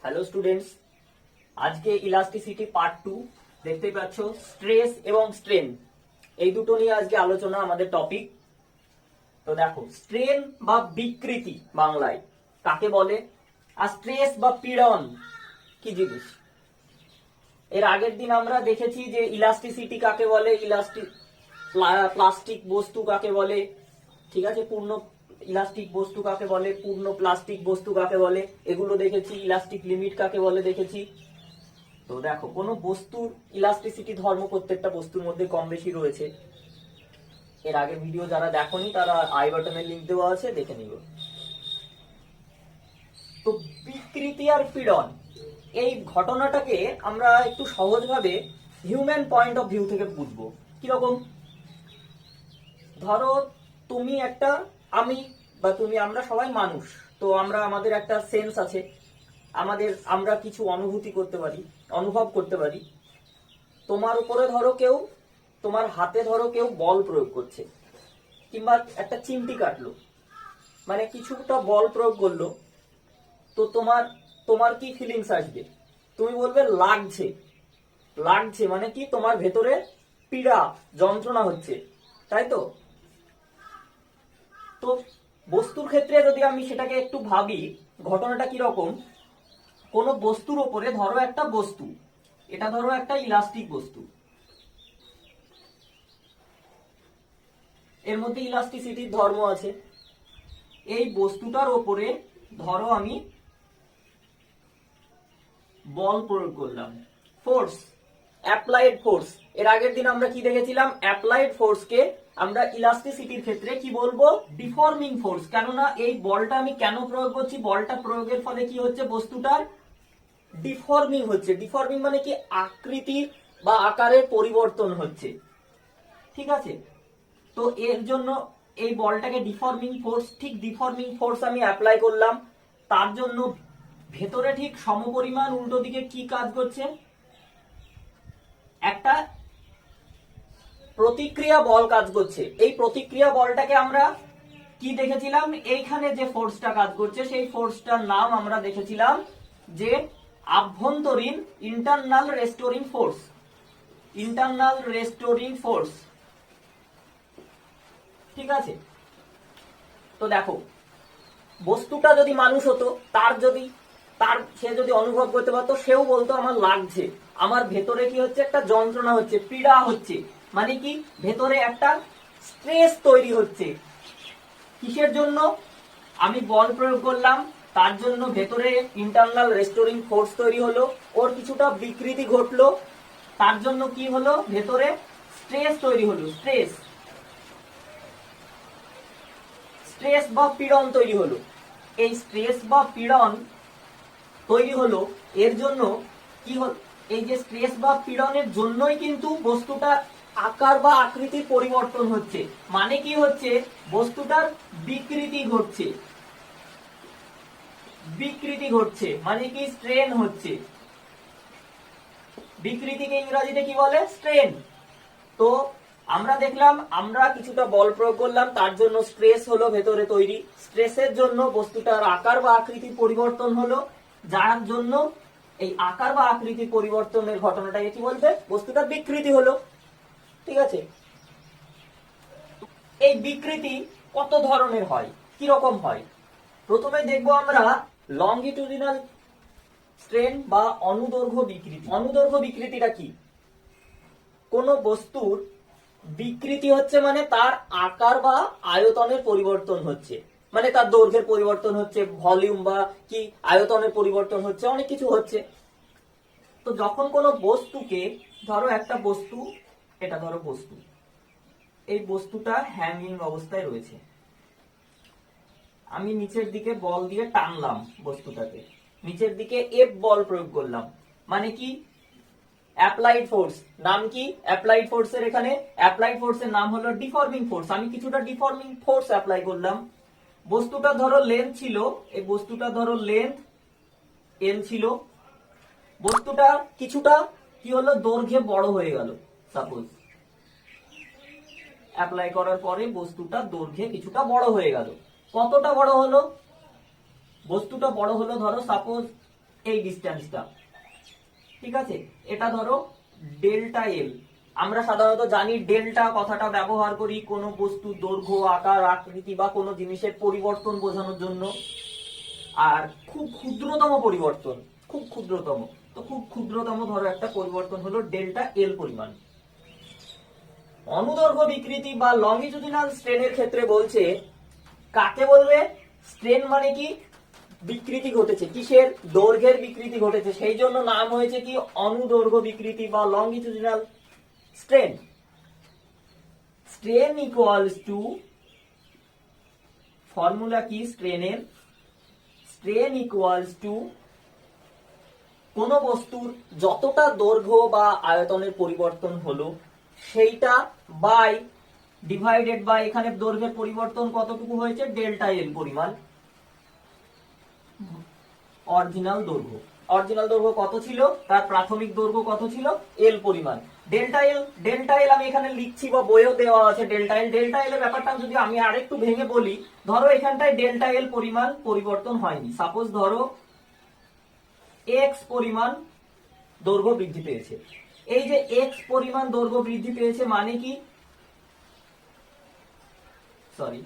Hello students, আজকে elasticity part 2 দেখতে পাচ্ছ। স্ট্রেস এবং স্ট্রেন এই দুটো নিয়ে আজকে আলোচনা আমাদের টপিক। তো দেখো, স্ট্রেন বা বিকৃতি বাংলায় কাকে বলে, আর স্ট্রেস বা পীড়ন কি জিনিস। এর আগের দিন আমরা দেখেছি যে ইলাস্টিসিটি কাকে বলে, প্লাস্টিক বস্তু কাকে বলে, ঠিক আছে, পূর্ণ ইলাস্টিক বস্তু কাকে বলে, পূর্ণ প্লাস্টিক বস্তু কাকে বলে, এগুলো দেখেছি। ইলাস্টিক লিমিট কাকে বলে দেখেছি। তো দেখো, কোনো বস্তুর ইলাস্টিসিটি ধর্ম প্রত্যেকটা বস্তুর মধ্যে কম বেশি রয়েছে। এর আগে ভিডিও যারা দেখোনি তারা আই বাটনে লিংক দেওয়া আছে, দেখে নিও। তো বিকৃতি আর পীড়ন এই ঘটনাটাকে আমরা একটু সহজভাবে হিউম্যান পয়েন্ট অফ ভিউ থেকে বুঝবো। কিরকম? ধরো তুমি একটা, আমি বা তুমি, আমরা সবাই মানুষ। তো আমাদের একটা সেন্স আছে, আমরা কিছু অনুভূতি করতে পারি, অনুভব করতে পারি। তোমার উপরে ধরো কেউ, তোমার হাতে ধরো কেউ বল প্রয়োগ করছে, কিংবা একটা চিমটি কাটলো, মানে কিছুটা বল প্রয়োগ করলো। তো তোমার তোমার কি ফিলিংস আসবে? তুমি বলবে লাগছে। লাগছে মানে কি, তোমার ভেতরে পীড়া, যন্ত্রণা হচ্ছে, তাই তো? তো বস্তুর ক্ষেত্রে যদি আমি সেটাকে একটু ভাবি, ঘটনাটা কি রকম। কোন বস্তুর ওপরে ধরো একটা বস্তু, এটা ধরো একটা ইলাস্টিক বস্তু, এর মধ্যে ইলাস্টিসিটির ধর্ম আছে। এই বস্তুটার ওপরে ধরো আমি বল প্রয়োগ করলাম, ফোর্স, অ্যাপ্লাইড ফোর্স। এর আগের দিন আমরা কি দেখেছিলাম? অ্যাপ্লাইড ফোর্সকে আমরা ইলাস্টিসিটির ক্ষেত্রে কি বলবো? Deforming force. কেননা এই বলটা আমি কেন প্রয়োগ করছি? বলটা প্রয়োগের ফলে কি হচ্ছে? বস্তুটার ডিফর্মিং হচ্ছে। ডিফর্মিং মানে কি? আকৃতির বা আকারের পরিবর্তন হচ্ছে, ঠিক আছে। তো এর জন্য এই বলটাকে ডিফর্মিং ফোর্স, ঠিক ডিফর্মিং ফোর্স আমি অ্যাপ্লাই করলাম। তার জন্য ভেতরে ঠিক সমপরিমাণ উল্টো দিকে কি কাজ করছে? একটা প্রতিক্রিয়া বল কাজ করছে। এই প্রতিক্রিয়া বলটাকে আমরা কি দেখেছিলাম? এইখানে যে ফোর্সটা কাজ করছে সেই ফোর্সটার নাম আমরা দেখেছিলাম যে আভ্যন্তরীণ, internal restoring force. Internal restoring force, ঠিক আছে। তো দেখো, বস্তুটা যদি মানুষ হতো, সে যদি অনুভব করতে পারতো, সেও বলতো আমার লাগছে, আমার ভেতরে কি হচ্ছে? একটা যন্ত্রণা হচ্ছে, পীড়া হচ্ছে। মানে কি? ভেতরে একটা স্ট্রেস তৈরি হচ্ছে। কিসের জন্য? আমি বল প্রয়োগ করলাম, তার জন্য ভেতরে ইন্টারনাল রেস্টোরিং ফোর্স তৈরি হলো, ওর কিছুটা বিকৃতি ঘটলো, তার জন্য কি হলো? ভেতরে স্ট্রেস তৈরি হলো। স্ট্রেস স্ট্রেস বা পীড়ন তৈরি হলো। এই স্ট্রেস বা পীড়ন তৈরি হলো, এর জন্য কি হলো? এই যে স্ট্রেস বা পীড়নের জন্যই কিন্তু বস্তুটা আকার বা আকৃতির পরিবর্তন হচ্ছে। মানে কি হচ্ছে? বস্তুটার বিকৃতি ঘটছে। বিকৃতি ঘটছে মানে কি? স্ট্রেন হচ্ছে। বিকৃতিকে ইংরেজিতে কি বলে? স্ট্রেন। তো আমরা দেখলাম, আমরা কিছুটা বল প্রয়োগ করলাম, তার জন্য স্ট্রেস হলো ভেতরে তৈরি। স্ট্রেসের জন্য বস্তুটার আকার বা আকৃতির পরিবর্তন হলো, যার জন্য এই আকার বা আকৃতির পরিবর্তনের ঘটনাটাকে কি বলবে? বস্তুটার বিকৃতি হলো, ঠিক আছে। এই বিকৃতি কত ধরনের হয়, কি রকম হয়? প্রথমে দেখবো আমরা লংগিটিউডিনাল স্ট্রেন বা অনুদৈর্ঘ্য বিকৃতি। অনুদৈর্ঘ্য বিকৃতিটা কি? কোন বস্তুর বিকৃতি হচ্ছে মানে তার আকার বা আয়তনের পরিবর্তন হচ্ছে, মানে তার দৈর্ঘ্যের পরিবর্তন হচ্ছে, ভলিউম বা কি আয়তনের পরিবর্তন হচ্ছে, অনেক কিছু হচ্ছে। তো যখন কোনো বস্তুকে, ধরো একটা বস্তু, এটা ধরো বস্তু, এই বস্তুটা হ্যাঙ্গিং অবস্থায় রয়েছে, আমি নিচের দিকে বল দিয়ে টানলাম বস্তুটাকে, নিচের দিকে এফ বল প্রয়োগ করলাম, মানে কি? Applied force. নাম কি? অ্যাপ্লাইড ফোর্সের এখানে অ্যাপ্লাইড ফোর্সের নাম হলো ডিফর্মিং ফোর্স। আমি কিছুটা ডিফর্মিং ফোর্স অ্যাপ্লাই করলাম। বস্তুটা ধরো লেন্থ ছিল, এই বস্তুটা ধরো লেন্থ এল ছিল, বস্তুটা কিছুটা কি হলো? দৈর্ঘ্যে বড় হয়ে গেল। সাপোজ অ্যাপ্লাই করার পরে বস্তুটা দৈর্ঘ্যে কিছুটা বড় হয়ে গেল। কতটা বড় হলো? বস্তুটা বড় হলো ধরো সাপোজ এই ডিস্টেন্সটা, ঠিক আছে, এটা ধরো ডেল্টা এল। আমরা সাধারণত জানি ডেল্টা কথাটা ব্যবহার করি কোনো বস্তুর দৈর্ঘ্য, আকার, আকৃতি বা কোনো জিনিসের পরিবর্তন বোঝানোর জন্য। আর খুব ক্ষুদ্রতম পরিবর্তন, খুব ক্ষুদ্রতম, তো খুব ক্ষুদ্রতম ধরো একটা পরিবর্তন হলো ডেল্টা এল পরিমাণ। অনুদৈর্ঘ্য বিকৃতি বা লংগিটিউডিনাল স্ট্রেনের ক্ষেত্রে বলছে কাকে বলবে? স্ট্রেন মানে কি? বিকৃতি ঘটেছে, কিসের? দৈর্ঘ্যের বিকৃতি ঘটেছে, সেই জন্য নাম হয়েছে কি অনুদৈর্ঘ্য বিকৃতি বা longitudinal strain. Strain equals to, formula কি স্ট্রেনের? স্ট্রেন ইকুয়ালস টু কোন বস্তুর যতটা দৈর্ঘ্য বা আয়তনের পরিবর্তন হলো সেইটা বাই ডিভাইডেড বাই, এখানে দৈর্ঘ্যের পরিবর্তন কতটুকু হয়েছে? ডেল্টা এল পরিমাণ, অরিজিনাল দৈর্ঘ্য। অরিজিনাল দৈর্ঘ্য কত ছিল? তার প্রাথমিক দৈর্ঘ্য কত ছিল? এল পরিমাণ। ডেল্টা এল, ডেল্টা এল আমি এখানে লিখছি বা বইয়েও দেওয়া আছে ডেল্টা এল। ডেল্টা এল এর ব্যাপারটা যদি আমি আরেকটু ভেঙে বলি, ধরো এখানটায় ডেল্টা এল পরিমাণ পরিবর্তন হয়নি, সাপোজ ধরো এক্স পরিমাণ দৈর্ঘ্য বৃদ্ধি পেয়েছে। এই যে এক্স পরিমাণ দৈর্ঘ্য বৃদ্ধি পেয়েছে মানে কি? সরি,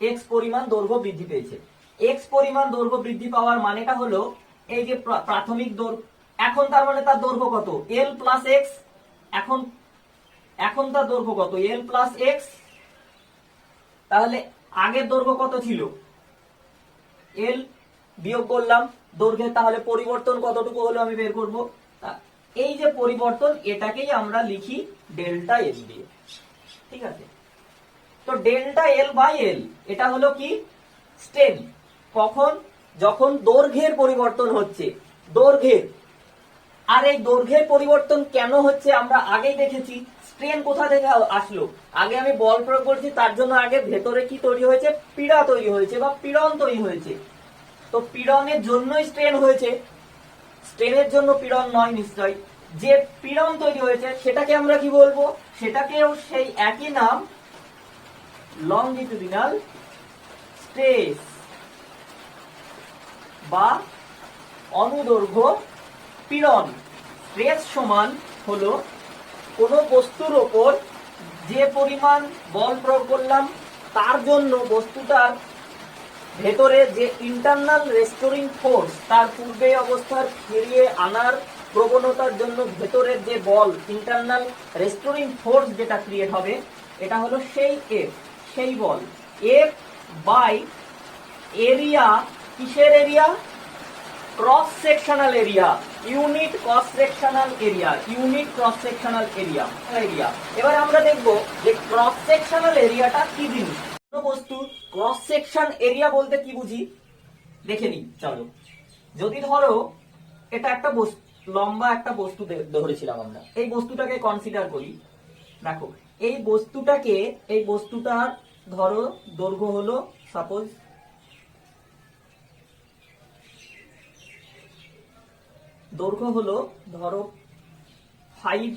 এক্স পরিমাণ দৈর্ঘ্য বৃদ্ধি পেয়েছে। এক্স পরিমাণ দৈর্ঘ্য বৃদ্ধি পাওয়ার মানেটা হলো এই যে প্রাথমিক দৈর্ঘ্য, এখন তার মানে তার দৈর্ঘ্য কত? এল প্লাস এক্স। এখন তার দৈর্ঘ্য কত? এল প্লাস এক্স। তাহলে আগের দৈর্ঘ্য কত ছিল? এল, বিয়োগ করলাম দৈর্ঘ্যের, তাহলে পরিবর্তন কতটুকু হলো আমি বের করব। এই যে পরিবর্তন, এটাকেই আমরা লিখি ডেল্টা এল দিয়ে, ঠিক আছে। তো ডেল্টা এল বাই এল এটা হলো কি? স্ট্রেন। কখন? যখন দৈর্ঘ্যের পরিবর্তন হচ্ছে, দৈর্ঘ্যের। আর এই দৈর্ঘ্যের পরিবর্তন কেন হচ্ছে আমরা আগেই দেখেছি। স্ট্রেন কোথা থেকে আসলো? আগে আমি বল প্রয়োগ করছি, তার জন্য আগে ভেতরে কি তৈরি হয়েছে? পীড়া তৈরি হয়েছে বা পীড়ন তৈরি হয়েছে। তো পীড়নের জন্যই স্ট্রেন হয়েছে, স্ট্রেনের জন্য পীড়ন নয় নিশ্চয়। যে পীড়ন তৈরি হয়েছে সেটাকে আমরা কি বলবো? সেটাকেও সেই একই নাম, লংগিটিউডিনাল স্ট্রেস বা অনুদৈর্ঘ্য পীড়ন। স্ট্রেস সমান হলো কোন বস্তুর ওপর যে পরিমাণ বল প্রয়োগ করলাম তার জন্য বস্তুটার ভেতরে যে ইন্টারনাল রেস্টোরিং ফোর্স, তার পূর্বে অবস্থার ফিরিয়ে আনার প্রবণতার জন্য ভেতরের যে বল, ইন্টারনাল রেস্টোরিং ফোর্স যেটা ক্রিয়েট হবে, এটা হলো সেই এফ, সেই বল। এফ বাই এরিয়া, কিসের area? Cross sectional area, unit cross sectional area, unit cross sectional area. এবার আমরা দেখব যে ক্রস সেকশনাল এরিয়াটা কি জিনিস। কোন বস্তুর ক্রস সেকশন এরিয়া বলতে কি বুঝি দেখে নিই চলো। যদি ধরো এটা একটা লম্বা একটা বস্তু ধরেছিলাম আমরা, এই বস্তুটাকে কনসিডার করি। দেখো এই বস্তুটার ধরো দৈর্ঘ্য হলো সাপোজ ধরো 5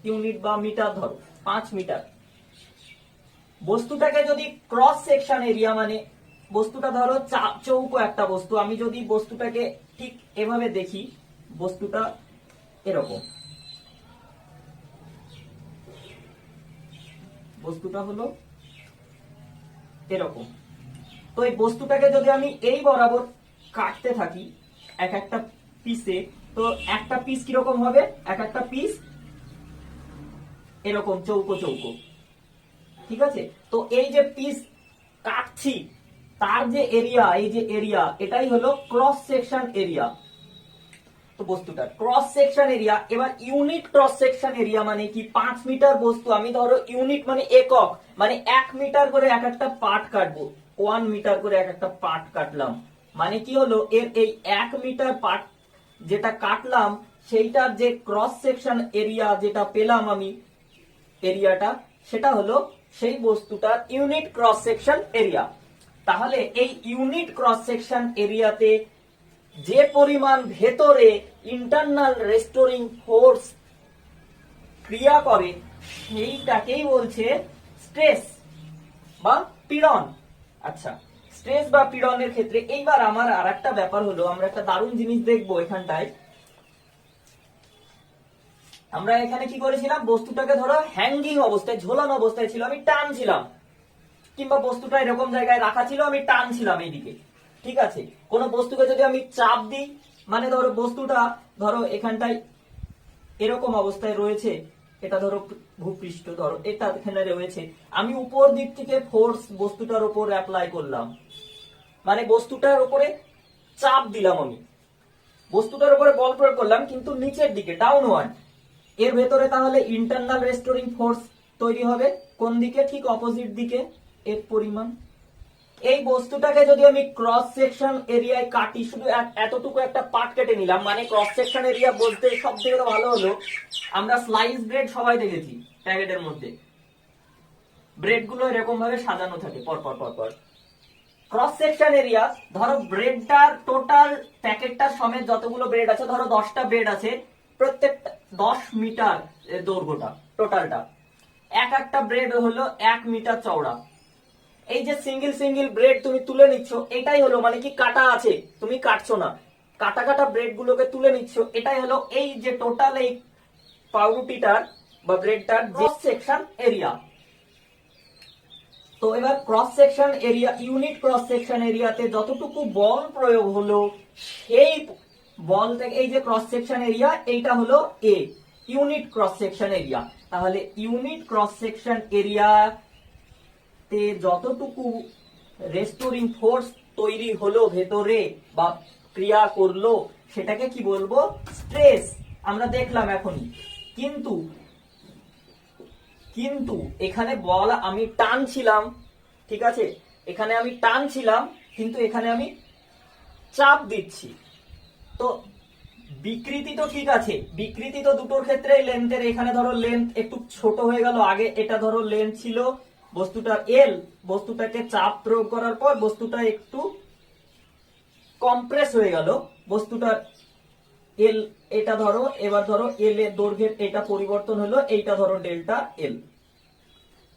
ইউনিট বা মিটার, ধরো 5 মিটার। বস্তুটাকে যদি ক্রস সেকশন এরিয়া, মানে বস্তুটা ধরো চৌকো একটা বস্তু, আমি যদি বস্তুটাকে ঠিক এভাবে দেখি, বস্তুটা এরকম, বস্তুটা হলো এরকম। তো এই বস্তুটাকে যদি আমি এই বরাবর কাটতে থাকি এক একটা পিসে, তো একটা পিস কিরকম হবে? এক একটা পিস এরকম চৌকো চৌকো, ঠিক আছে। তো এই যে পিস কাটছি তার যে এরিয়া, এই যে এরিয়া, এটাই হলো ক্রস সেকশন এরিয়া। তো বস্তুটার ক্রস সেকশন এরিয়া। এবার ইউনিট ক্রস সেকশন এরিয়া মানে কি? 5 মিটার বস্তু, আমি ধরো ইউনিট মানে একক, মানে 1 মিটার করে এক একটা পার্ট কাটবো, 1 মিটার করে এক একটা পার্ট কাটলাম, মানে কি হলো এর এই 1 মিটার পার্ট যেটা কাটলাম সেইটার যে ক্রস সেকশন এরিয়া যেটা পেলাম আমি, এরিয়াটা, সেটা হলো সেই বস্তুটার ইউনিট ক্রস সেকশন এরিয়া। তাহলে এই ইউনিট ক্রস সেকশন এরিয়াতে যে পরিমাণ ভেতরে ইন্টারনাল রেস্টোরিং ফোর্স ক্রিয়া করে সেইটাকেই বলছে স্ট্রেস বা পীড়ন। আচ্ছা, স্ট্রেস বা পীড়নের ক্ষেত্রে এইবার আমার আর একটা ব্যাপার হলো, আমরা একটা দারুণ জিনিস দেখবো এখানটায়। আমরা এখানে কি করেছিলাম, বস্তুটাকে ধরো হ্যাঙ্গিং অবস্থায়, ঝোলানো অবস্থায় ছিল, আমি টানছিলাম, কিংবা বস্তুটা এরকম জায়গায় রাখা ছিল, আমি টানছিলাম এইদিকে। ঠিক আছে, কোন বস্তুকে যদি আমি চাপ দিই, মানে ধরো বস্তুটা ধরো এখানটায় এরকম অবস্থায় রয়েছে, এটা ধরো ভূপৃষ্ঠ, ধরো এটা এখানে রয়েছে, আমি উপর দিক থেকে ফোর্স বস্তুটার উপর অ্যাপ্লাই করলাম, মানে বস্তুটার উপরে চাপ দিলাম, আমি বস্তুটার উপরে বল প্রয়োগ করলাম কিন্তু নিচের দিকে, ডাউনওয়ার্ড। এর ভেতরে তাহলে ইন্টারনাল রেস্টোরিং ফোর্স তৈরি হবে কোন দিকে, ঠিক অপোজিট দিকে এর পরিমাণ। এই বস্তুটাকে যদি আমি ক্রস সেকশন এরিয়ায় কাটি, শুধু এতটুকু একটা পার্ট কেটে নিলাম, মানে ক্রস সেকশন এরিয়া বলতে সব থেকে ভালো হলো, আমরা স্লাইস ব্রেড সবাই দেখেছি প্যাকেটের মধ্যে, ব্রেড গুলো এরকম ভাবে সাজানো থাকে পরপর পরপর। ক্রস সেকশন এরিয়া, ধরো ব্রেডটার টোটাল প্যাকেটটার সমেত যতগুলো ব্রেড আছে, ধরো 10টা ব্রেড আছে, প্রত্যেকটা 10 মিটার দৈর্ঘ্যটা টোটালটা, একটা ব্রেড হলো 1 মিটার চওড়া। এই যে সিঙ্গেল সিঙ্গেল ব্রেড তুমি তুলে নিচ্ছ, এটাই হলো মানে কি কাটা আছে, তুমি কাটছো না, কাটা কাটা ব্রেড গুলোকে তুলে নিচ্ছ, এটাই হলো এই যে টোটাল এই পাউরুটিটার বা ব্রেডটার ক্রস সেকশন এরিয়া। তো এবার cross section area, unit cross section এরিয়াতে যতটুকু বল প্রয়োগ হলো, সেই বল থেকে এই যে ক্রস সেকশন এরিয়া, এইটা হলো এ, ইউনিট ক্রস সেকশন এরিয়া। তাহলে ইউনিট ক্রস সেকশন এরিয়া তে যতটুকু রেস্টোরিং ফোর্স তৈরি হলো ভেতরে বা ক্রিয়া করলো, সেটাকে কি বলবো, স্ট্রেস। আমরা দেখলাম এখনই, কিন্তু কিন্তু এখানে বল আমি টানছিলাম, ঠিক আছে, এখানে আমি টানছিলাম, কিন্তু এখানে আমি চাপ দিচ্ছি। তো বিকৃতি তো ঠিক আছে, বিকৃতি তো দুটোর ক্ষেত্রেই লেন্থের, এখানে ধরো লেন্থ একটু ছোট হয়ে গেল, আগে এটা ধরো লেন্থ ছিল বস্তুটার এল, বস্তুটাকে চাপ প্রয়োগ করার পর বস্তুটা একটু কম্প্রেস হয়ে গেল, বস্তুটার এল, এটা ধরো, এবার ধরো এল এর দৈর্ঘ্যের এটা পরিবর্তন হলো, এইটা ধরো ডেল্টা এল,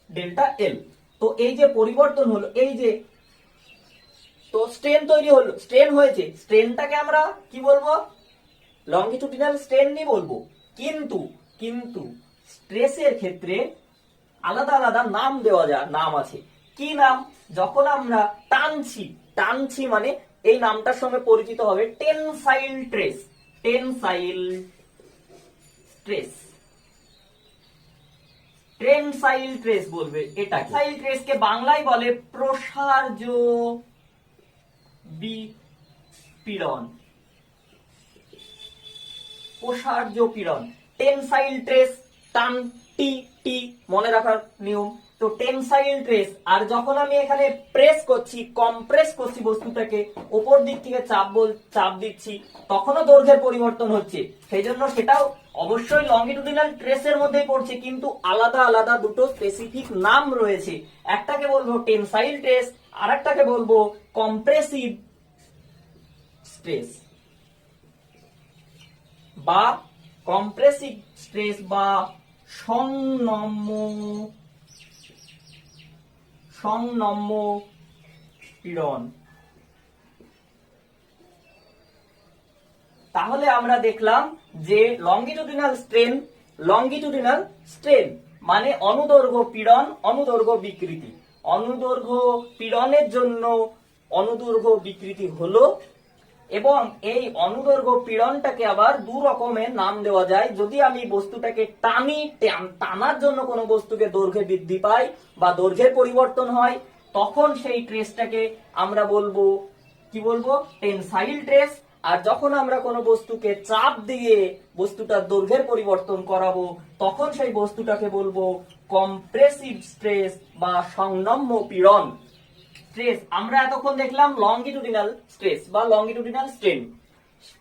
ডেল্টা এল। তো এই যে পরিবর্তন হলো, এই যে তো স্ট্রেন তৈরি হলো, স্ট্রেন হয়েছে, স্ট্রেনটাকে আমরা কি বলবো, লঙ্গিটুডিনাল স্ট্রেনই বলবো। কিন্তু কিন্তু স্ট্রেসের ক্ষেত্রে আলাদা আলাদা নাম দেওয়া যায়, নাম আছে। কি নাম, যখন আমরা টানছি, টানছি মানে এই নামটার সঙ্গে পরিচিত হবে tensile trace, tensile trace, tensile trace বলবে এটা। টেনসাইল ট্রেসকে বাংলায় বলে প্রসার্য বিপীড়ন, প্রসার্য পীড়ন। টেনসাইল ট্রেস, টান টি টি মনে রাখার নিয়ম। তো টেনসাইল ট্রেস, আর যখন আমি এখানে প্রেস করছি, কম্প্রেস করছি বস্তুটাকে, উপর দিক থেকে চাপ দিচ্ছি, তখনও দৈর্ঘ্যের পরিবর্তন হচ্ছে, সেই জন্য সেটাও অবশ্যই লঙ্গিটুডিনাল ট্রেসের মধ্যেই পড়ছে, কিন্তু আলাদা আলাদা দুটো স্পেসিফিক নাম রয়েছে। একটাকে বলবো টেনসাইল ট্রেস, আর একটাকে বলবো কম্প্রেসিভ স্ট্রেস বা কম্প্রেসিভ স্ট্রেস বা সংনম্য পীড়ন। তাহলে আমরা দেখলাম যে লঙ্গিটুডিনাল স্ট্রেন মানে অনুদৈর্ঘ্য পীড়ন, অনুদৈর্ঘ্য বিকৃতি। অনুদৈর্ঘ্য পীড়নের জন্য অনুদৈর্ঘ্য বিকৃতি হলো, এবং এই অনুদৈর্ঘ্য পীড়নটাকে আবার দু রকমের নাম দেওয়া যায়। যদি আমি বস্তুটাকে টানি, টানার জন্য কোনো বস্তুকে দৈর্ঘ্যে বৃদ্ধি পায় বা দৈর্ঘ্যের পরিবর্তন হয়, তখন সেই ট্রেসটাকে আমরা বলবো কি বলবো, টেনসাইল ট্রেস। আর যখন আমরা কোনো বস্তুকে চাপ দিয়ে বস্তুটার দৈর্ঘ্যের পরিবর্তন করাবো, তখন সেই বস্তুটাকে বলবো কম্প্রেসিভ স্ট্রেস বা সংনম্য পীড়ন স্ট্রেস। আমরা এতক্ষণ দেখলাম লঙ্গিটুডিনাল স্ট্রেস বা লঙ্গিটুডিনাল স্ট্রেন,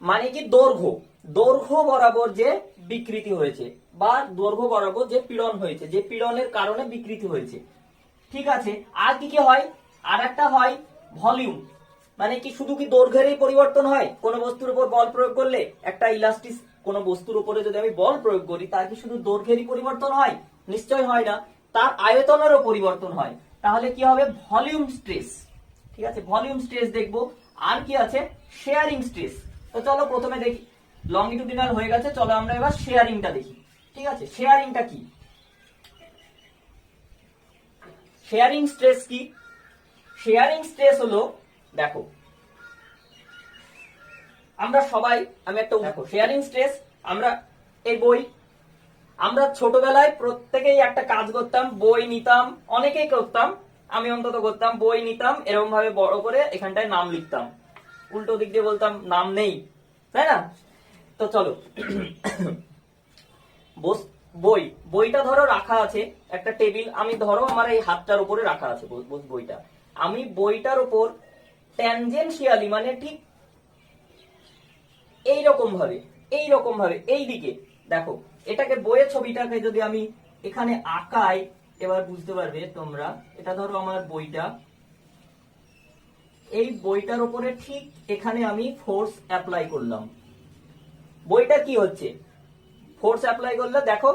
মানে কি দৈর্ঘ্য, দৈর্ঘ্য বরাবর যে বিকৃতি হয়েছে বা দৈর্ঘ্য বরাবর যে পীড়ন হয়েছে, যে পীড়নের কারণে বিকৃতি হয়েছে। ঠিক আছে, আর কি কি হয়, আর একটা হয় ভলিউম, মানে কি শুধু কি দৈর্ঘ্যেরই পরিবর্তন হয় কোনো বস্তুর উপর বল প্রয়োগ করলে? একটা ইলাস্টিক কোনো বস্তুর উপরে যদি আমি বল প্রয়োগ করি, তার কি শুধু দৈর্ঘ্যেরই পরিবর্তন হয়? নিশ্চয় হয় না, তার আয়তনেরও পরিবর্তন হয়। তাহলে কি হবে, ভলিউম স্ট্রেস। ঠিক আছে, ভলিউম স্ট্রেস দেখবো। আর কি আছে, শেয়ারিং স্ট্রেস। তো চলো প্রথমে দেখি, লংগিটিউডিনাল হয়ে গেছে, চলো আমরা এবার শেয়ারিংটা দেখি। ঠিক আছে, শেয়ারিংটা কি? শেয়ারিং স্ট্রেস কি? শেয়ারিং স্ট্রেস হলো, দেখো আমরা সবাই, আমি একটা দেখো শেয়ারিং স্ট্রেস, আমরা এই বই, আমরা ছোটবেলায় প্রত্যেকেই একটা কাজ করতাম, বই নিতাম, অনেকেই করতাম, আমি অন্তত করতাম, বই নিতাম, এরকম ভাবে বড় করে এখানটায় নাম লিখতাম, উল্টো দিক দিয়ে বলতাম নাম নেই, তাই না? তো চলো বইটা ধরো রাখা আছে একটা টেবিল, আমি ধরো আমার এই হাতটার উপরে রাখা আছে বইটা, আমি বইটার উপর ট্যানজেনশিয়ালি মানে ঠিক এইরকম ভাবে এই দিকে, দেখো এটাকে বইয়ের ছবিটাকে যদি আমি এখানে আঁকাই, এবার বুঝতে পারবে তোমরা, এটা ধরো আমার বইটা, এই বইটার উপরে ঠিক এখানে আমি ফোর্স অ্যাপ্লাই করলাম, বইটা কি হচ্ছে, ফোর্স অ্যাপ্লাই করলে দেখো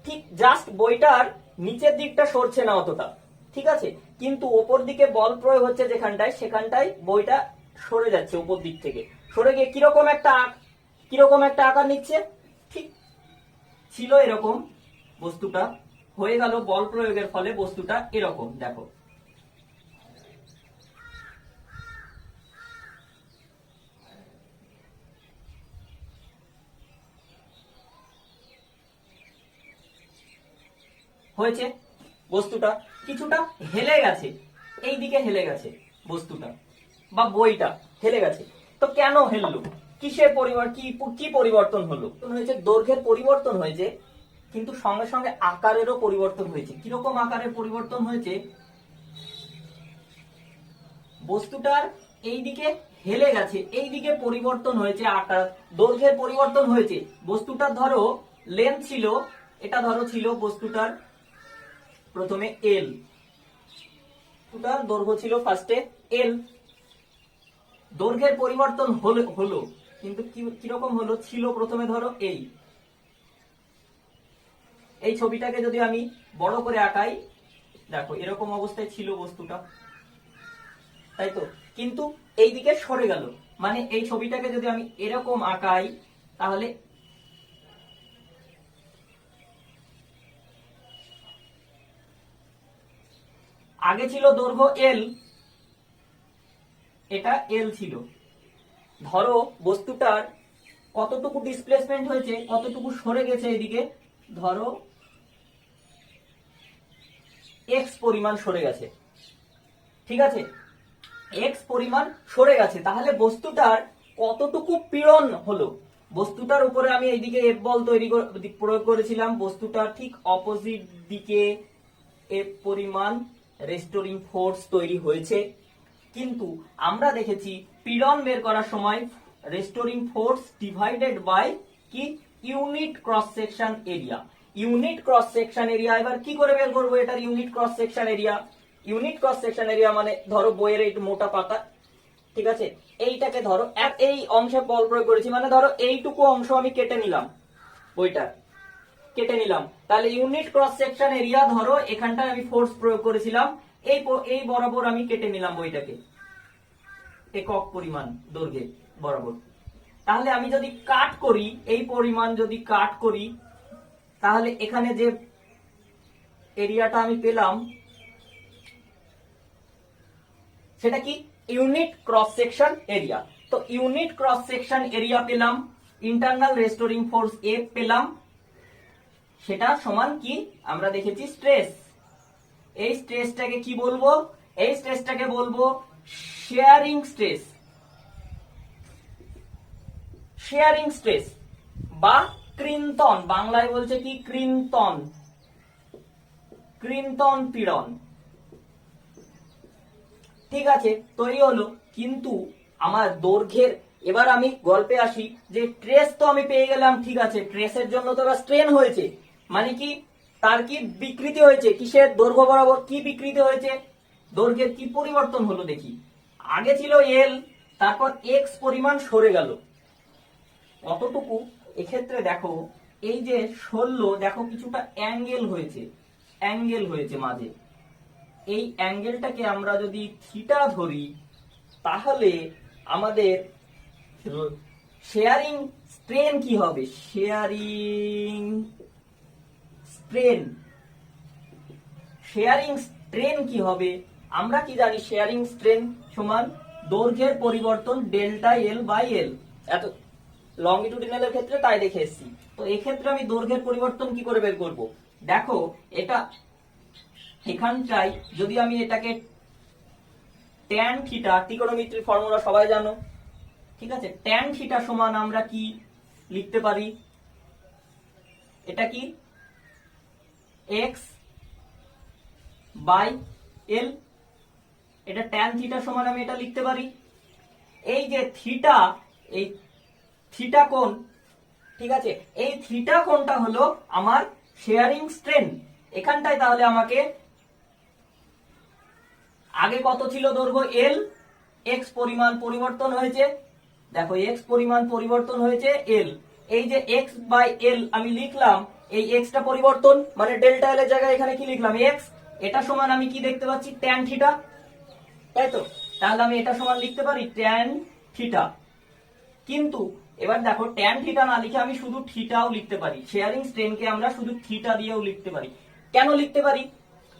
ঠিক জাস্ট বইটার নিচের দিকটা সরছে না অতটা, ঠিক আছে, কিন্তু ওপর দিকে বল প্রয়োগ হচ্ছে যেখানটায়, সেখানটায় বইটা সরে যাচ্ছে, উপর দিক থেকে সরে গিয়ে কিরকম একটা আকার নিচ্ছে, ঠিক ছিল এরকম বস্তুটা, হয়ে গেল বল প্রয়োগের ফলে বস্তুটা এরকম, দেখো হয়েছে, বস্তুটা কিছুটা হেলে গেছে, এই দিকে হেলে গেছে বস্তুটা বা বইটা হেলে গেছে। তো কেন হেললো, কিসের কি পরিবর্তন হলো? হয়েছে দৈর্ঘ্যের পরিবর্তন হয়েছে, কিন্তু সঙ্গে সঙ্গে আকারেরও পরিবর্তন হয়েছে। কিরকম আকারের পরিবর্তন হয়েছে, বস্তুটার এই দিকে হেলে গেছে, এই দিকে পরিবর্তন হয়েছে, আকার দৈর্ঘ্যের পরিবর্তন হয়েছে। বস্তুটার ধরো লেন্থ ছিল, এটা ধরো ছিল বস্তুটার প্রথমে এল, বস্তুটার দৈর্ঘ্য ছিল ফার্স্টে এল, দৈর্ঘ্যের পরিবর্তন হলো, কিন্তু কিরকম হলো, ছিল প্রথমে ধরো এই ছবিটাকে যদি আমি বড় করে আঁকাই, দেখো এরকম অবস্থায় ছিল বস্তুটা, তাই তো, কিন্তু এই দিকে সরে গেল, মানে এই ছবিটাকে যদি আমি এরকম আঁকাই, তাহলে আগে ছিল দৈর্ঘ্য এল, এটা এল ছিল, ধরো বস্তুটার কতটুকু ডিসপ্লেসমেন্ট হয়েছে, কতটুকু সরে গেছে এদিকে, ধরো এক্স পরিমাণ সরে গেছে, ঠিক আছে, এক্স পরিমাণ সরে গেছে, তাহলে বস্তুটার কতটুকু পীড়ন হলো, বস্তুটার উপরে আমি এইদিকে এফ বল প্রয়োগ করেছিলাম, বস্তুটার ঠিক অপোজিট দিকে এফ পরিমাণ রেস্টোরিং ফোর্স তৈরি হয়েছে, কিন্তু আমরা দেখেছি পীড়ন বের করার সময় রেস্টোরিং ফোর্স ডিভাইডেড বাই কি, unit cross section area, unit cross section area. এবার কি করে বের করবো এটার unit cross section area? Unit cross section area মানে ধরো বইয়ের এই মোটা পাতা, ঠিক আছে, এইটাকে ধরো এই অংশে বল প্রয়োগ করেছি, মানে ধরো এইটুকু অংশ আমি কেটে নিলাম, বইটা কেটে নিলাম, তাহলে ইউনিট ক্রস সেকশন এরিয়া, ধরো এখানটায় আমি ফোর্স প্রয়োগ করেছিলাম, এই বরাবর আমি কেটে নিলাম বইটাকে একক পরিমাণ দৈর্ঘ্যে বরাবর, তাহলে আমি যদি কাট করি, এই পরিমাণ যদি কাট করি, তাহলে এখানে যে এরিয়াটা আমি পেলাম সেটা কি, ইউনিট ক্রস সেকশন এরিয়া। তো ইউনিট ক্রস সেকশন এরিয়া পেলাম, ইন্টারনাল রেস্টোরিং ফোর্স এ পেলাম, সেটা সমান কি, আমরা দেখেছি স্ট্রেস। এই স্ট্রেসটাকে কি বলবো, এই স্ট্রেসটাকে বলবো শেয়ারিং স্ট্রেস, শেয়ারিং স্ট্রেস বা কৃন্তন, বাংলায় বলছে কি কৃন্তন, কৃন্তন পীড়ন, ঠিক আছে, তৈরি হলো। কিন্তু আমার দৈর্ঘ্যের, এবার আমি গল্পে আসি, যে ট্রেস তো আমি পেয়ে গেলাম, ঠিক আছে, ট্রেসের জন্য তো এবার স্ট্রেন হয়েছে, মানে কি তার কি বিকৃতি হয়েছে, কিসের দৈর্ঘ্য বরাবর কি বিকৃতি হয়েছে, দৈর্ঘ্যের কি পরিবর্তন হলো দেখি, আগে ছিল এল, তারপর এক্স পরিমাণ সরে গেল, কতটুকু, এক্ষেত্রে দেখো এই যে সরলো, দেখো কিছুটা অ্যাঙ্গেল হয়েছে মাঝে, এই অ্যাঙ্গেলটাকে আমরা যদি থিটা ধরি তাহলে আমাদের শেয়ারিং স্ট্রেন কি হবে? শেয়ারিং স্ট্রেন কি হবে? আমরা কি জানি শেয়ারিং স্ট্রেন সমান দৈর্ঘ্যের পরিবর্তন ডেল্টা এল বাই এল। এত লংগিটিউডিনালের ক্ষেত্রে তাই দেখে এসেছি। তো এই ক্ষেত্রে আমি দৈর্ঘ্যের পরিবর্তন কি করে বের করব? দেখো এটা এখানটায় যদি আমি এটাকে ট্যান থিটা, ত্রিকোণমিতির ফর্মুলা সবাই জানো, ঠিক আছে? ট্যান থিটা সমান আমরা কি লিখতে পারি? এটা কি x বাই এল। এটা ট্যান থিটা সমান আমি এটা লিখতে পারি। এই যে থিটা, এই থিটা কোণ, ঠিক আছে, এই থিটা কোণটা হলো আমার শেয়ারিং স্ট্রেন। এখানটায় তাহলে আমাকে আগে কত ছিল দৈর্ঘ্য এল, এক্স পরিমাণ পরিবর্তন হয়েছে, দেখো এক্স পরিমাণ পরিবর্তন হয়েছে এল। এই যে এক্স বাই এল আমি লিখলাম, এই এক্সটা পরিবর্তন মানে ডেল্টা এল এর জায়গায় এখানে কি লিখলাম? এক্স। এটা সমান আমি কি দেখতে পাচ্ছি? ট্যান থিটা, তাই তো? তাহলে আমি এটা সমান লিখতে পারি ট্যান থিটা। কিন্তু এবার দেখো ট্যান থিটা না লিখে আমি শুধু থিটাও লিখতে পারি। শেয়ারিং স্ট্রেনকে আমরা শুধু থিটা দিয়েও লিখতে পারি। কেন লিখতে পারি?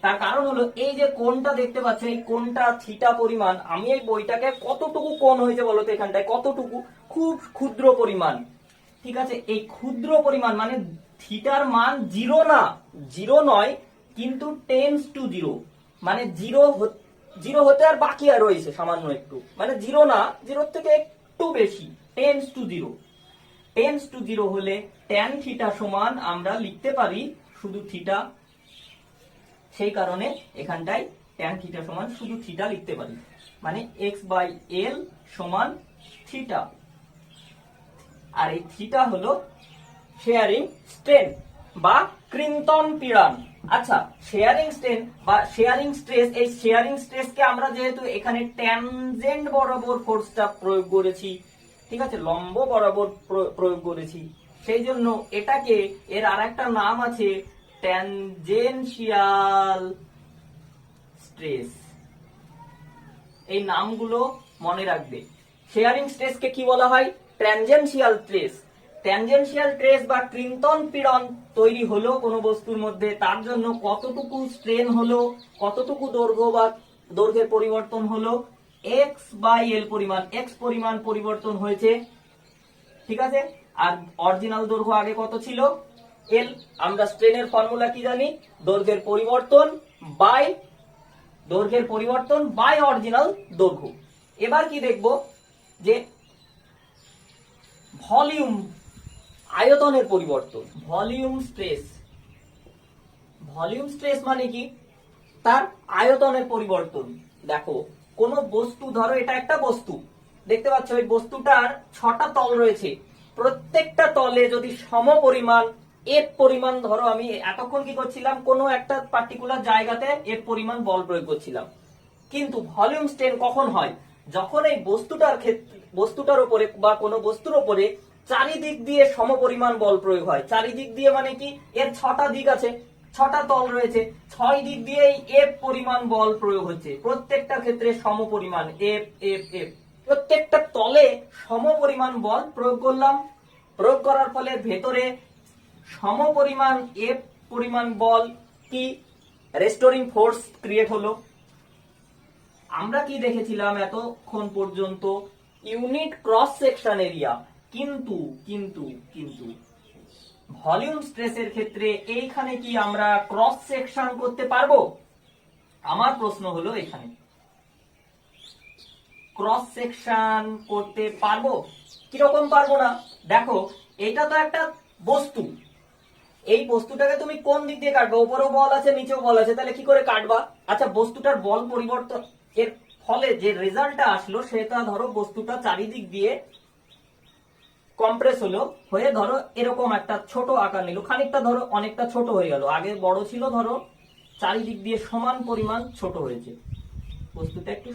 তার কারণ হলো এই যে কোণটা দেখতে পাচ্ছ, এই কোণটা থিটা পরিমাণ। আমি এই বইটাকে কতটুকু কোণ হয়েছে বলতো এখানটায়? কতটুকু? খুব ক্ষুদ্র পরিমাণ, ঠিক আছে? এই ক্ষুদ্র পরিমাণ মানে থিটার মান জিরো না, জিরো নয়, কিন্তু টেন্স টু জিরো, মানে জিরো হতে আর বাকি আর রয়েছে সামান্য একটু, মানে জিরো না, জিরোর থেকে একটু বেশি, tends to zero. Tends to zero হলে ট্যান থিটা সমান আমরা লিখতে পারি শুধু থিটা। সেই কারণে এখানটায় ট্যান থিটা সমান শুধু থিটা লিখতে পারি, মানে এক্স বাই এল সমান থিটা। আর এই থিটা হলো শেয়ারিং স্ট্রেন বা কৃন্তন পীড়ন। আচ্ছা, শেয়ারিং স্ট্রেন বা শেয়ারিং স্ট্রেস, এই শেয়ারিং স্ট্রেসকে আমরা যেহেতু এখানে ট্যানজেন্ট বরাবর ফোর্সটা প্রয়োগ করেছি, ঠিক আছে, লম্ব বরাবর প্রয়োগ করেছি, সেই জন্য এটাকে এর আরেকটা নাম আছে ট্যানজেনশিয়াল স্ট্রেস। এই নামগুলো মনে রাখবে। শেয়ারিং স্ট্রেসকে কি বলা হয়? Tangential stress. ট্যানজেনশিয়াল স্ট্রেস বা কৃন্তন পীড়ন তৈরি হলো কোনো বস্তুর মধ্যে, তার জন্য কতটুকু স্ট্রেন হলো, কতটুকু দৈর্ঘ্য বা দৈর্ঘ্যের পরিবর্তন হলো, এক্স বাই এল পরিমাণ, এক্স পরিমাণ পরিবর্তন হয়েছে, ঠিক আছে? আর অরিজিনাল দৈর্ঘ্য আগে কত ছিল? এল। আমরা স্ট্রেনের ফর্মুলা কি জানি? দৈর্ঘ্যের পরিবর্তন বাই অরিজিনাল দৈর্ঘ্য। এবার কি দেখব? যে ভলিউম, আয়তনের পরিবর্তন, ভলিউম স্ট্রেস। ভলিউম স্ট্রেস মানে কি? তার আয়তনের পরিবর্তন। দেখো কোন বস্তু, ধরো এটা একটা বস্তু, দেখতে পাচ্ছ এই বস্তুটার 6টা তল রয়েছে, প্রত্যেকটা তলে যদি সম পরিমাণ এফ পরিমাণ, ধরো আমি এতক্ষণ কি করছিলাম? কোনো একটা পার্টিকুলার জায়গাতে এফ পরিমাণ বল প্রয়োগ করছিলাম। কিন্তু ভলিউম স্ট্রেন কখন হয়? যখন এই বস্তুটার উপরে বা কোনো বস্তুর উপরে চারিদিক দিয়ে সমপরিমাণ বল প্রয়োগ হয়। চারিদিক দিয়ে মানে কি? এর 6টা দিক আছে, 6টা তল রয়েছে, 6 দিক দিয়ে এফ পরিমাণ বল প্রয়োগ হচ্ছে, প্রত্যেকটা ক্ষেত্রে সমপরিমাণ এফ এফ এফ। প্রত্যেকটা তলে সমপরিমাণ বল প্রয়োগ করলাম, প্রয়োগ করার ফলে ভেতরে সমপরিমাণ এফ পরিমাণ বল কি রেস্টোরিং ফোর্স ক্রিয়েট হলো। আমরা কি দেখেছিলাম এতক্ষণ পর্যন্ত? Unit cross section area. কিন্তু কিন্তু কিন্তু ভলিউম স্ট্রেসের ক্ষেত্রে এইখানে কি আমরা ক্রস সেকশন করতে পারবো? আমার প্রশ্ন হলো এখানে ক্রস সেকশন করতে পারবো? কিরকম পারবো না? দেখো এটা তো একটা বস্তু, এই বস্তুটাকে তুমি কোন দিক দিয়ে কাটবা? উপরেও বল আছে, নিচেও বল আছে, তাহলে কি করে কাটবা? আচ্ছা, বস্তুটার বল পরিবর্তন এর ফলে যে রেজাল্টটা আসলো সেটা ধরো বস্তুটা চারিদিক দিয়ে কম্প্রেস হলো, হয়ে ধরো এরকম একটা ছোট আকার নিল, খানিকটা ধরো অনেকটা ছোট হয়ে গেল, আগে বড় ছিল, ধরো চারিদিক দিয়ে সমান পরিমাণ ছোট হয়েছে বস্তুটা একটু।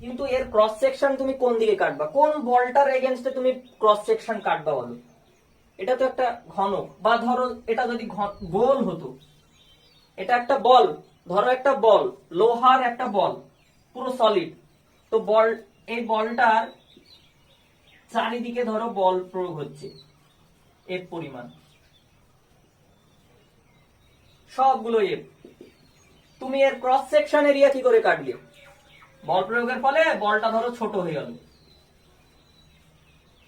কিন্তু এর ক্রস সেকশন তুমি কোন দিকে কাটবা? কোন বলটার এগেইনস্টে তুমি ক্রস সেকশন কাটবা বলো? এটা তো একটা ঘন, বা ধরো এটা যদি গোল হতো, এটা একটা বল, ধরো একটা বল, লোহার একটা বল, পুরো সলিড। তো বল, এই বলটার চারিদিকে ধরো বল প্রয়োগ হচ্ছে এফ পরিমাণ, সবগুলো এফ। তুমি এর ক্রস সেকশন এরিয়া কি করে কাটবে? বল প্রয়োগের ফলে বলটা ধরো ছোট হয়ে গেল,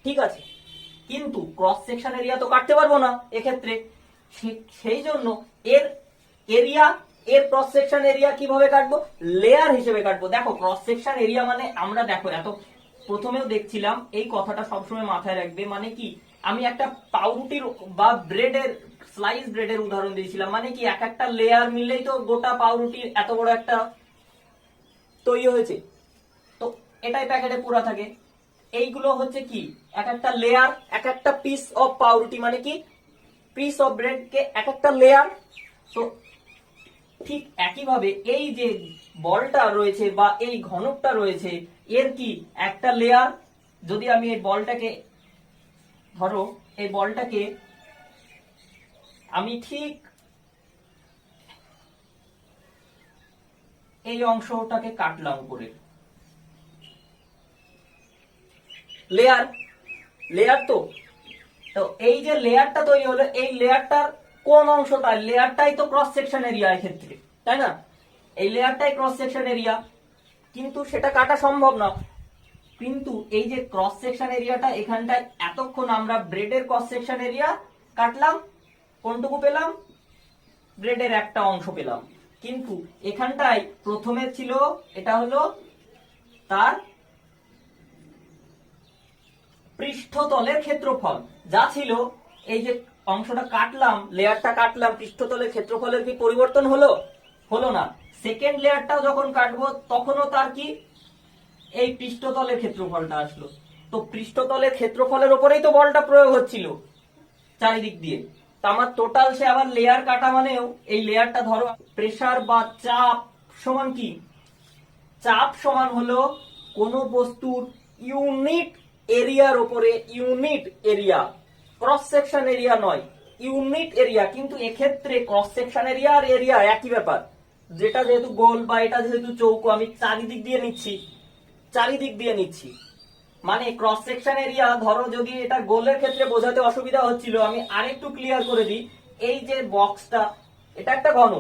ঠিক আছে, কিন্তু ক্রস সেকশন এরিয়া তো কাটতে পারবো না এক্ষেত্রে। সেই জন্য এর এরিয়া, এর ক্রস সেকশন এরিয়া কিভাবে কাটবো? লেয়ার হিসেবে কাটবো। দেখো ক্রস সেকশন এরিয়া মানে আমরা দেখো এত প্রথমেও দেখছিলাম, এই কথাটা সবসময় মাথায় রাখবে, মানে কি আমি একটা পাউরুটির বা ব্রেডের, স্লাইস ব্রেডের উদাহরণ দিয়েছিলাম, মানে কি এক একটা লেয়ার মিললেই তো গোটা পাউরুটির এত বড় একটা তৈরি হয়েছে। তো এটাই প্যাকেটে পুরা থাকে। এইগুলো হচ্ছে কি এক একটা লেয়ার, এক একটা পিস অফ পাউরুটি, মানে কি পিস অফ ব্রেড কে এক একটা লেয়ার। তো ঠিক একইভাবে এই যে বলটা রয়েছে বা এই ঘনকটা রয়েছে, এর কি একটা লেয়ার। যদি আমি এই বলটাকে, ধরো এই বলটাকে আমি ঠিক এই অংশটাকে কাটলাম উপরে, লেয়ার, লেয়ার তো। তো এই যে লেয়ারটা তৈরি হলো, এই লেয়ারটার কোন অংশটা? লেয়ারটাই তো ক্রস সেকশন এরিয়া এক্ষেত্রে, তাই না? এই লেয়ারটাই ক্রস সেকশন এরিয়া, কিন্তু সেটা কাটা সম্ভব না। কিন্তু এই যে ক্রস সেকশন এরিয়াটা, এখানটায় এতক্ষণ আমরা ব্রেডের ক্রস সেকশন এরিয়া কাটলাম, কোনটুকু পেলাম? ব্রেডের একটা অংশ পেলাম। কিন্তু এখানটায় প্রথমে ছিল, এটা হলো তার পৃষ্ঠতলের ক্ষেত্রফল যা ছিল, এই যে অংশটা কাটলাম, লেয়ারটা কাটলাম, পৃষ্ঠতলের ক্ষেত্রফলের কি পরিবর্তন হলো? হলো না। সেকেন্ড লেয়ারটাও যখন কাটবো তখনও তার কি এই পৃষ্ঠতলের ক্ষেত্রফলটা আসলো। তো পৃষ্ঠতলের ক্ষেত্রফলের উপরেই তো বলটা প্রয়োগ হচ্ছিল চারিদিক দিয়ে। তো আমার টোটাল সে আবার লেয়ার কাটা মানেও এই লেয়ারটা ধরো প্রেসার বা চাপ সমান কি? চাপ সমান হলো কোন বস্তুর ইউনিট এরিয়ার উপরে unit area, cross section area নয়, ইউনিট এরিয়া। কিন্তু এক্ষেত্রে ক্রস সেকশন এরিয়া আর এরিয়া একই ব্যাপার। যেটা যেহেতু গোল বা এটা যেহেতু চৌকো, আমি চারিদিক দিয়ে নিচ্ছি, চারিদিক দিয়ে নিচ্ছি, মানে ক্রস সেকশন এরিয়া। ধরো যদি এটা গোলের ক্ষেত্রে বোঝাতে অসুবিধা হচ্ছিল, আমি আরেকটু ক্লিয়ার করে দিই। এই যে বক্সটা, এটা একটা ঘন,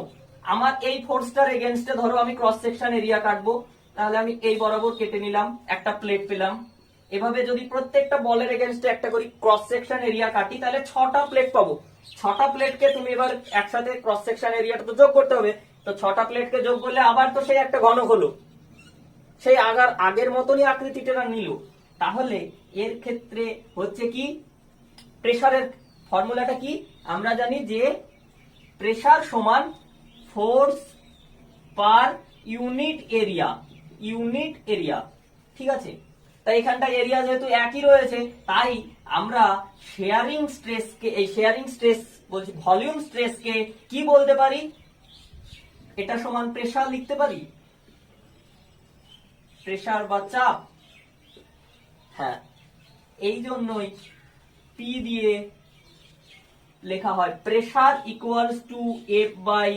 আমার এই ফোর্সটার এগেনস্টে ধরো আমি ক্রস সেকশন এরিয়া কাটবো, তাহলে আমি এই বরাবর কেটে নিলাম, একটা প্লেট পেলাম। এভাবে যদি প্রত্যেকটা বলের এগেনস্টে একটা করি ক্রস সেকশন এরিয়া কাটি, তাহলে 6টা প্লেট পাবো। 6টা প্লেটকে তুমি এবার একসাথে ক্রস সেকশন এরিয়াটা তো যোগ করতে হবে। তো 6টা প্লেটকে যোগ করলে আবার তো সেই একটা ঘন হলো, সেই আগের মতনই আকৃতিটা নিল। তাহলে এর ক্ষেত্রে হচ্ছে কি, প্রেসারের ফর্মুলাটা কি আমরা জানি, যে প্রেসার সমান force per unit area, unit area, ঠিক আছে। তাই এখানটা এরিয়া যেহেতু একই রয়েছে, তাই আমরা শেয়ারিং স্ট্রেসকে, এই শেয়ারিং স্ট্রেস বলছি ভলিউম স্ট্রেসকে কি বলতে পারি? এটা সমান প্রেসার লিখতে পারি, প্রেসার বা চাপ। হ্যাঁ, এই জন্যই পি দিয়ে লেখা হয় pressure equals to F by,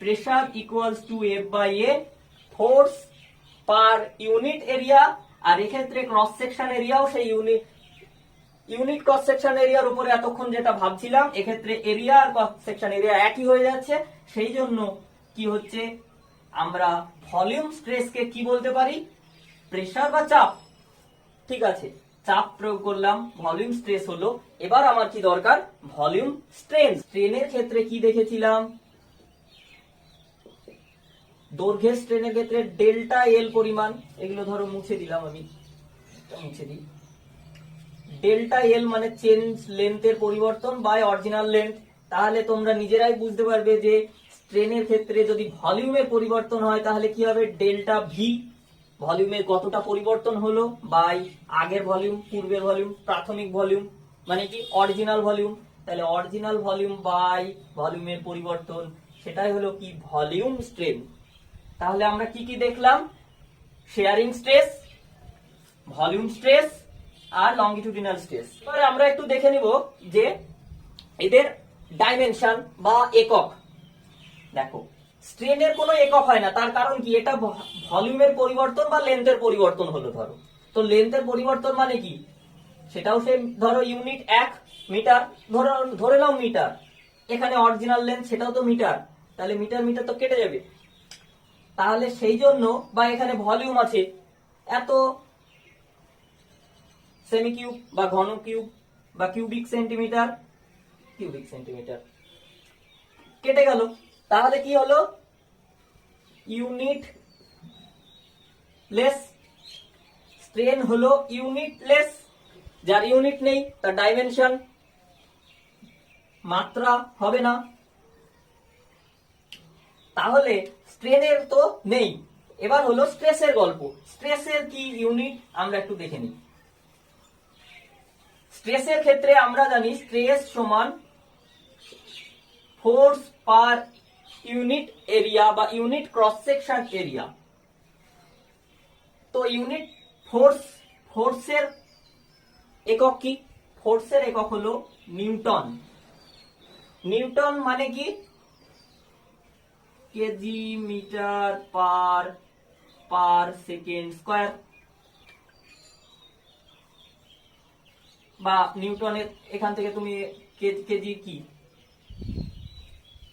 pressure equals to F by A, force per unit area. আর এক্ষেত্রে ক্রস সেকশন এরিয়াও সেই ইউনিট ক্রস সেকশন এরিয়ার উপরে এতক্ষণ যেটা ভাবছিলাম, এক্ষেত্রে এরিয়া আর ক্রস সেকশন এরিয়া একই হয়ে যাচ্ছে। সেই জন্য কি হচ্ছে, আমরা ভলিউম স্ট্রেসকে কি বলতে পারি? প্রেসার বা চাপ, ঠিক আছে। চাপ প্রয়োগ করলাম, ভলিউম স্ট্রেস হলো। এবার আমার কি দরকার? Volume strain. স্ট্রেনের ক্ষেত্রে কি দেখেছিলাম? দৈর্ঘ্যের স্ট্রেনের ক্ষেত্রে ডেল্টা এল পরিমাণ, এগুলো ধরো মুছে দিলাম, আমি মুছে দিই। ডেল্টা এল মানে চেঞ্জ লেন্থের পরিবর্তন বাই অরিজিনাল লেন্থ। তাহলে তোমরা নিজেরাই বুঝতে পারবে যে স্ট্রেনের ক্ষেত্রে যদি ভলিউমের পরিবর্তন হয় তাহলে কি হবে? ডেল্টা ভি, ভলিউমের কতটা পরিবর্তন হলো বাই আগের ভলিউম, পূর্বের ভলিউম, প্রাথমিক ভলিউম, মানে কি অরিজিনাল ভলিউম। তাহলে অরিজিনাল ভলিউম বাই ভলিউমের পরিবর্তন, সেটাই হলো কি ভলিউম স্ট্রেন। তাহলে আমরা কি কি দেখলাম? শেয়ারিং স্ট্রেস, ভলিউম স্ট্রেস আর লংগিটিউডিনাল স্ট্রেস। এবারে আমরা একটু দেখে নিব যে এদের ডাইমেনশন বা একক। দেখো স্ট্রেনের কোনো একক হয় না, তার কারণ কি, এটা ভলিউমের পরিবর্তন বা লেন্থের পরিবর্তন হলো ধরো। তো লেন্থের পরিবর্তন মানে কি, সেটাও সেম, ধরো ইউনিট 1 মিটার, ধরে নাও মিটার, এখানে অরিজিনাল লেন্থ সেটাও তো মিটার, তাহলে মিটার মিটার তো কেটে যাবে। তাহলে সেই জন্য, বা এখানে ভলিউম আছে এত সেমি কিউব বা ঘন কিউব বা কিউবিক সেন্টিমিটার, কেটে গেল। তাহলে কি হলো, ইউনিট লেস, স্ট্রেন হলো ইউনিট লেস, যার ইউনিট নেই তার ডাইমেনশন মাত্রা হবে না। তাহলে স্ট্রেনের তো নেই, এবার হলো স্ট্রেসের গল্প। স্ট্রেসের কি ইউনিট আমরা একটু দেখে নিই। স্ট্রেসের ক্ষেত্রে আমরা জানি স্ট্রেস সমান ফোর্স পার ইউনিট এরিয়া বা ইউনিট ক্রস সেকশন এরিয়া। তো ইউনিট ফোর্সের একক কি, ফোর্সের একক হলো নিউটন। নিউটন মানে কি, KG metre per second square, বা নিউটনের এখান থেকে তুমি কেজি কি,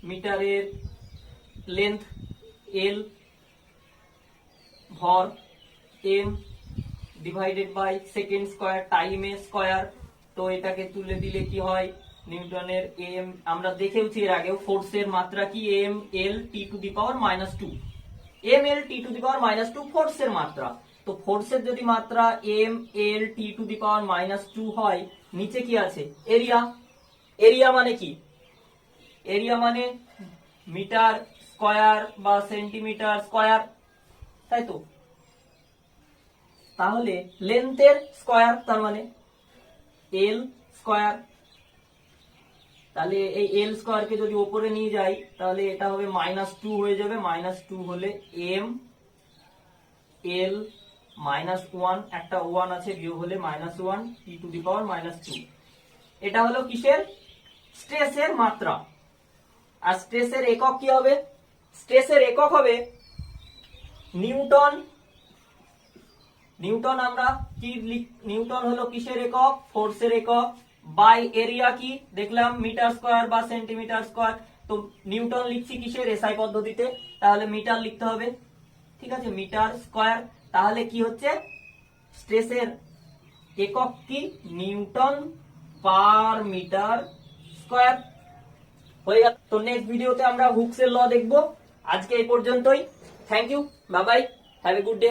মিটারের লেন্থ এল, ভর M, divided by second square, টাইমে স্কয়ার। তো এটাকে তুলে দিলে কি হয়, নিউটনের এম, আমরা দেখেওছি এর আগেও, ফোর্সের মাত্রা কি M L T to the power -2, M L T to the power -2 ফোর্সের মাত্রা। তো ফোর্সের যদি মাত্রা M L T to the power -2 হয়, নিচে কি আছে, এরিয়া। এরিয়া মানে কি, এরিয়া মানে মিটার স্কয়ার বা সেন্টিমিটার স্কয়ার, তাই তো। তাহলে লেন্থের স্কয়ার, তার মানে এল স্কয়ার। তাহলে এই এল স্কয়ারকে যদি উপরে নিয়ে যাই, তাহলে এটা হবে -2 হয়ে যাবে, -2 হলে এম এল -1, একটা 1 আছে, বিয়োগ হলে -1 টি টু দি পাওয়ার -2। এটা হলো কিসের, স্ট্রেসের মাত্রা। আর স্ট্রেসের একক কি হবে, স্ট্রেসের একক হবে নিউটন। নিউটন আমরা কি নিউটন হলো কিসের একক, ফোর্সের একক, বাই এরিয়া কি দেখলাম, মিটার স্কয়ার বা সেন্টিমিটার স্কয়ার। তো নিউটন লিখছি কিসের, এসআই পদ্ধতিতে, তাহলে মিটার লিখতে হবে, ঠিক আছে, মিটার স্কয়ার। তাহলে কি হচ্ছে, স্ট্রেসের একক কি, নিউটন পার মিটার স্কয়ার। হয়ে গেল। তো নেক্সট ভিডিওতে আমরা হুকসের ল দেখবো। আজকে এই পর্যন্তই। Thank you, bye bye, have a good day.